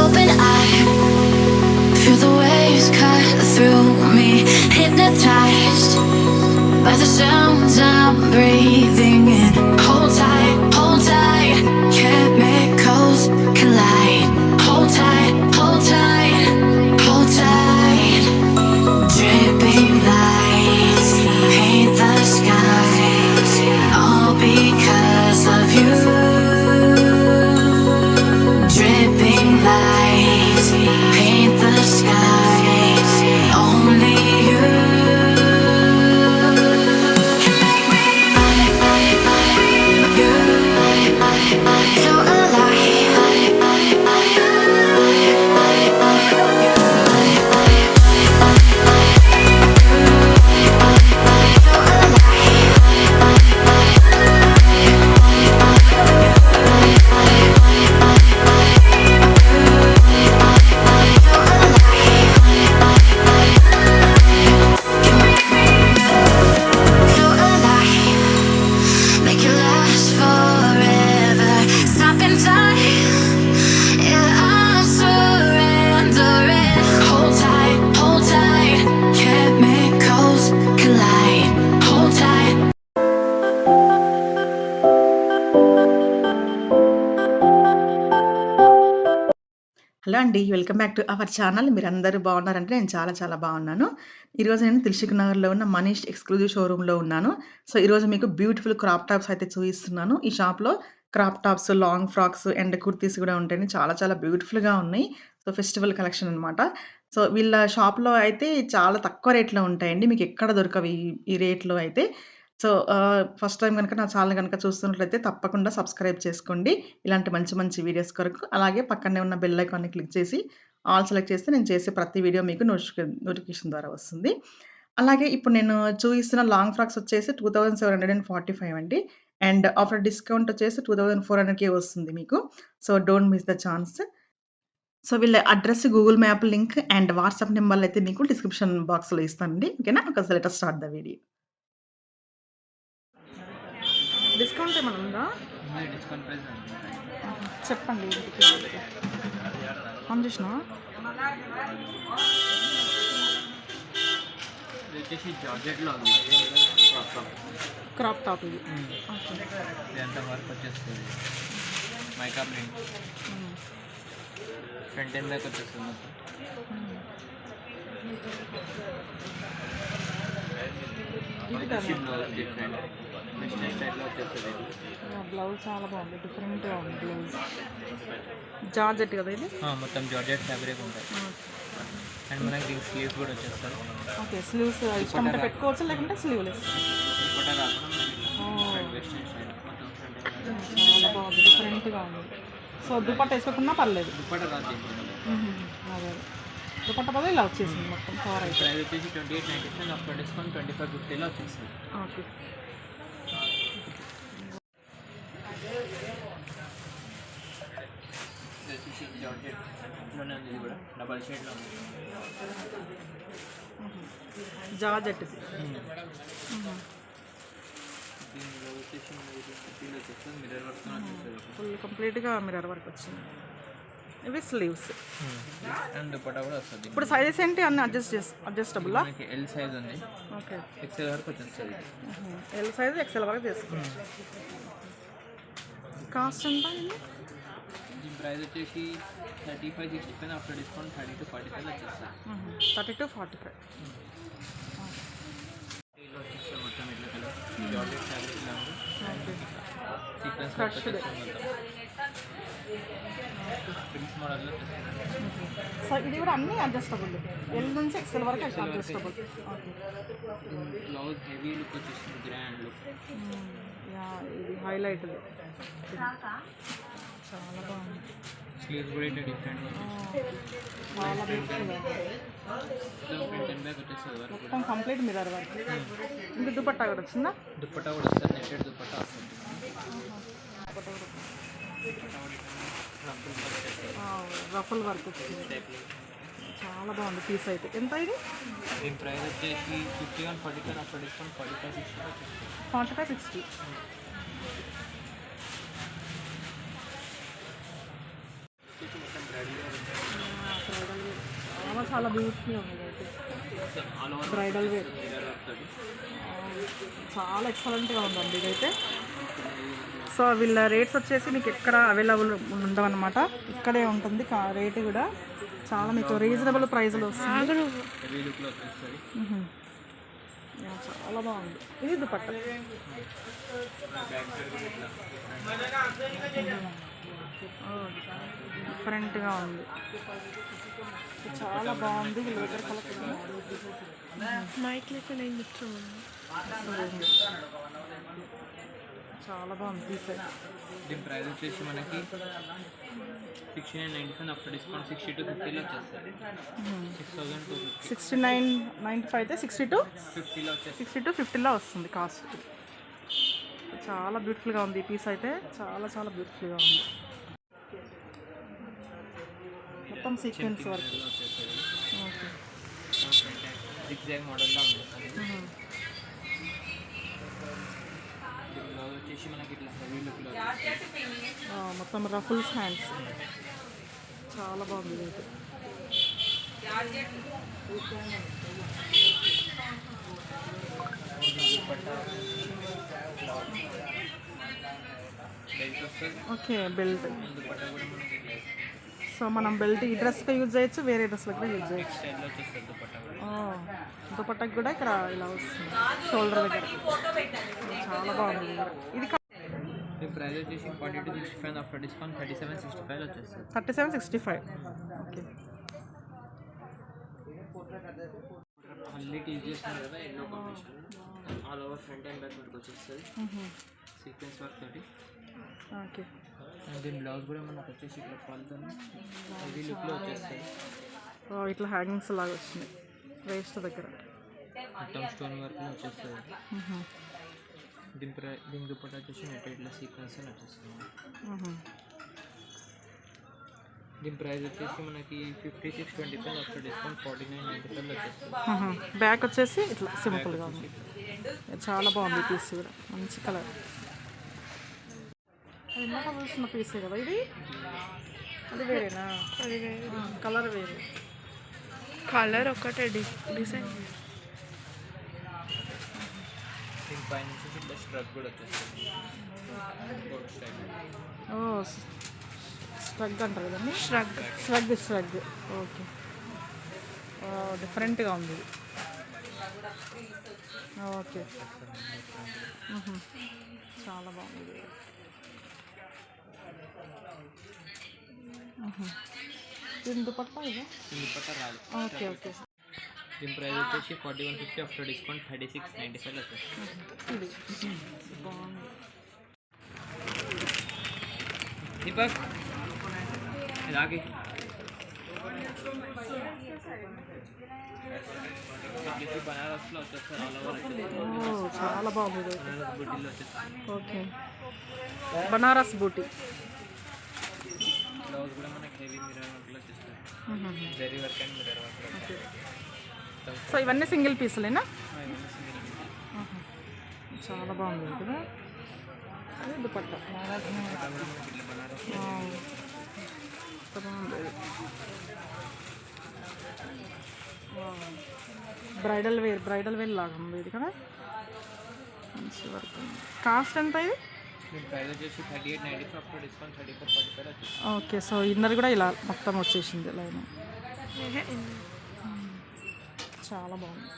open eye, feel the waves cut through me, hypnotized by the sounds I'm breathing in. Hold tight, chemicals collide. Hold tight, hold tight, hold tight. Dripping lights paint the skies, all because of you. Dripping lights paint the skies, only you. So hello అండి, welcome back to our channel. మీరందరూ బాగున్నారంటే నేను చాలా బాగున్నాను. ఈరోజు నేను దిల్సుఖ్నగర్లో ఉన్న Manish exclusive షోరూంలో ఉన్నాను. సో ఈరోజు మీకు బ్యూటిఫుల్ క్రాప్ టాప్స్ అయితే చూపిస్తున్నాను. ఈ షాప్లో crop tops, long frocks and kurtis కూడా ఉంటాయండి. చాలా బ్యూటిఫుల్గా ఉన్నాయి. సో ఫెస్టివల్ కలెక్షన్ అనమాట. సో వీళ్ళ షాప్లో అయితే చాలా తక్కువ రేట్లో ఉంటాయండి. మీకు ఎక్కడ దొరకవు ఈ రేట్లో అయితే. సో ఫస్ట్ టైం గనుక నా ఛానల్ గనుక చూస్తున్నట్లయితే తప్పకుండా సబ్స్క్రైబ్ చేసుకోండి. ఇలాంటి మంచి వీడియోస్ కొరకు. అలాగే పక్కనే ఉన్న బెల్ ఐకాన్‌ని క్లిక్ చేసి ఆల్ సెలెక్ట్ చేస్తే నేను చేసే ప్రతి వీడియో మీకు నోటిఫికేషన్ ద్వారా వస్తుంది. అలాగే ఇప్పుడు నేను చూపిస్తున్న లాంగ్ ఫ్రాక్స్ వచ్చేసి 2745 అండి. అండ్ ఆఫ్టర్ డిస్కౌంట్ వచ్చేసి 2400కే వస్తుంది మీకు. So don't miss the chance. So వీళ్ళ address, Google map link and WhatsApp నెంబర్లు అయితే మీకు డిస్క్రిప్షన్ బాక్స్‌లో ఇస్తానండి. ఓకేనా? ఒక let us start the video. Discount ఏమైనా ఉందా? డిస్కౌంట్ ప్రైస్ చెప్పండి. ఆన్ చేసినా వచ్చేసి జార్జెట్లో ఉంది క్రాప్ టాప్ ఇది. ఇదంతా వర్క్ వచ్చేస్తుంది, మైకా ప్రింట్, ఫ్రంట్ ఎండ్ దాకా వచ్చేస్తుంది మొత్తం. డిఫరెంట్ వెస్టర్న్ స్టైల్లో వచ్చేస్తుంది. బ్లౌజ్ చాలా బాగుంది, డిఫరెంట్గా ఉంది బ్లౌజ్. జార్జెట్ కదా ఇది? మొత్తం జార్జెట్ ఫ్యాబ్రిక్ ఉంటుంది. అండ్ మనకి దీనికి స్లీవ్స్ కూడా వచ్చేస్తారు. ఓకే, స్లీవ్స్ ఇష్టంగా పెట్టుకోవచ్చు, లేకుంటే స్లీవ్లెస్. ఫోటో రాకుండా వెస్టర్న్ స్టైల్ చాలా బాగుంది, డిఫరెంట్గా ఉంది. సో దుపట్టా వేసుకోకుండా పర్లేదు. దుపట్టా రాదు. అదే దుపట్టా పద ఇలా వచ్చేసింది మొత్తం కవర్ అయితే. ప్రైస్ వచ్చేసి 2897, ఆఫ్టర్ డిస్కౌంట్ 2550లో వచ్చేస్తుంది. ఓకే. జార్జెట్లోనే ఉంది, ఇది కూడా డబల్ షేడ్లో ఉంది. జార్జెట్ దీనిలో వచ్చేసి వచ్చేస్తుంది, మిర్రర్ వర్క్ వచ్చేస్తుంది. ఫుల్ కంప్లీట్గా మిర్రర్ వర్క్ వచ్చింది. ఇవి స్లీవ్స్ అండ్ దుపట్టా కూడా వస్తుంది. ఇప్పుడు సైజెస్ ఏంటి అన్ని అడ్జస్టబుల్లా? ఎల్ సైజ్ ఉంది. ఓకే, ఎక్సెల్ వరకు వచ్చేస్తుంది. ఎల్ సైజ్ ఎక్సెల్ వరకు చేసుకోండి. కాస్ట్ ఎంత? దీని ప్రైస్ వచ్చేసి 35-65, ఆఫ్టర్ డిస్కౌంట్ 30 to 45 వచ్చేస్తుంది. 30 to 45 ఇలా వచ్చేస్తుంది మొత్తం. ఇట్లా కలర్ జార్జెట్ ఫ్యాబ్రిక్లో ఉంది. సీక్వెన్స్ ప్రిన్స్ మోడల్లో సో ఇది కూడా అన్నీ అడ్జస్టబుల్, ఎల్ నుంచి ఎక్సెల్ వరకు అడ్జస్టబుల్. బ్లౌజ్ హెవీ లుక్ వచ్చేస్తుంది, గ్రాండ్ లుక్. ఇది హైలైట్, చాలా బాగుంది. స్లీవ్స్ కూడా ఇట్లా డిఫరెంట్ చాలా బ్యూటిఫుల్గా ఫ్రంట్ అండ్ బ్యాక్ వచ్చేస్తుంది వర్క్. మొత్తం కంప్లీట్ మిర్రర్ వర్క్. ఇంకా దుపట్టా కూడా వచ్చిందా? దుపట్టా కూడా వస్తుంది, నెట్టెడ్ దుపట్టా వస్తుంది. రఫల్ వర్క్ వచ్చింది, చాలా బాగుంది పీస్ అయితే. ఎంత ఇది? దీని ప్రైస్ వచ్చేసి 51, 45, ఆఫ్టర్ డిస్కౌంట్ 45, 60. మొత్తం బ్రైడల్ చాలా బ్యూటిఫుల్గా ఉంది అయితే బ్రైడల్ వేర్ చాలా ఎక్సలెంట్గా ఉందండి ఇదైతే. సో వీళ్ళ రేట్స్ వచ్చేసి మీకు ఎక్కడ అవైలబుల్ ఉండవన్నమాట, ఇక్కడే ఉంటుంది రేటు కూడా. చాలా మీకు రీజనబుల్ ప్రైస్లో వస్తుంది. చాలా బాగుంది. ఇది దుపట్టా డిఫరెంట్గా ఉంది, చాలా బాగుంది. వీళ్ళ దగ్గర కలెక్షన్ చాలా బాగుంది పీస్. దీని ప్రైస్ వచ్చేసి మనకి 69.95 ఆఫ్టర్ డిస్కౌంట్ 60 to 50లో వచ్చేస్తుంది. 69.95 అయితే 60 to 50లో వస్తుంది కాస్ట్. చాలా బ్యూటిఫుల్గా ఉంది ఈ పీస్ అయితే, చాలా చాలా బ్యూటిఫుల్గా ఉంది. మొత్తం సీక్వెన్స్ వర్క్. ఓకే జిగ్జాగ్ మోడల్లో ఉంది. బ్లౌజ్ వచ్చేసి మనకి ఇట్లా హెవీ లుక్లో మొత్తం రఫుల్స్ హ్యాండ్స్, చాలా బాగుంది ఇది. Okay belt. సో మనం బెల్ట్ ఈ డ్రెస్కి యూజ్ చేయొచ్చు, వేరే డ్రెస్లో కూడా యూజ్ చేయొచ్చు. దుపట్టాకి కూడా ఇక్కడ ఇలా వస్తుంది షోల్డర్ దగ్గర, చాలా బాగుంది. ఇది ప్రైస్ వచ్చేసి 40 to 65 ఆఫ్టర్ డిస్కౌంట్ 37.65 వచ్చేస్తుంది. 37.65. ఓకే మళ్ళీ టీజ్ చేస్తున్నారు కదా yellow combination, all over front and back work వచ్చేస్తుంది సీక్వెన్స్ వర్క్ తోటి. ఓకే దీని బ్లౌజ్ కూడా మనకు వచ్చేసి ఇట్లా ఫాల్తో హెవీ లుక్లో వచ్చేస్తుంది. ఇట్లా హ్యాంగింగ్స్ లాగా వచ్చినాయి వేస్ట్ దగ్గర, మొత్తం స్టోన్ వర్క్లో వచ్చేస్తుంది. దీని దుపట్టా వచ్చేసి నెట్ ఇట్లా సీక్వెన్స్ అని వచ్చేస్తుంది. దీని ప్రైస్ వచ్చేసి మనకి 56.25 ఆఫ్టర్ డిస్కౌంట్ 49.95 వచ్చేస్తుంది. బ్యాక్ వచ్చేసి ఇట్లా సింపుల్గా ఉంది, చాలా బాగుంది పీస్ కూడా, మంచి కలర్. అది ఇందాక చూసిన పీసే కదా ఇది, అది వేరేనా? అది వేరే కలర్, వేరే కలర్ ఒకటే డిజైన్. దీని పైన వచ్చేసి ఇట్లా స్ట్రక్ కూడా వచ్చేస్తుంది. ఓ స్ట్రగ్ అంటారు కదండి, స్ట్రగ్. ఓకే డిఫరెంట్గా ఉంది. ఓకే చాలా బాగుంది. దీని దుపట్టా ఇదే? దుపట్టా రాదు. Okay okay. దీని ప్రైస్ వచ్చేసి 41.50 ఆఫ్టర్ డిస్కౌంట్ 36.95 వచ్చేస్తుంది. ఇది బాగుంది. దీపక్ ఇలాగే బనారస్లో వచ్చేస్తారు, ఆల్ ఓవర్ చాలా బాగుంది. బనారస్ బుట్టీలో వచ్చేస్తుంది. ఓకే బనారస్ బూటీ. బ్లౌజ్ కూడా మనకి హెవీ మిర్రర్ వర్క్లో వచ్చేస్తుంది, zari work and mirror work. So ఇవన్నీ సింగిల్ పీసులేనా? చాలా బాగుంది కదా. అది దుపట్టా బ్రైడల్ వేర్ లాగా ఉంది ఇది కదా, మంచి వర్క్. కాస్ట్ ఎంత ఇది? ప్రైస్ వచ్చేసి 38.95 ఆఫ్టర్ డిస్కౌంట్ 34.45 వచ్చేస్తుంది. ఓకే సో ఇన్నర్ కూడా ఇలా మొత్తం వచ్చేసింది లైన్, చాలా బాగుంది.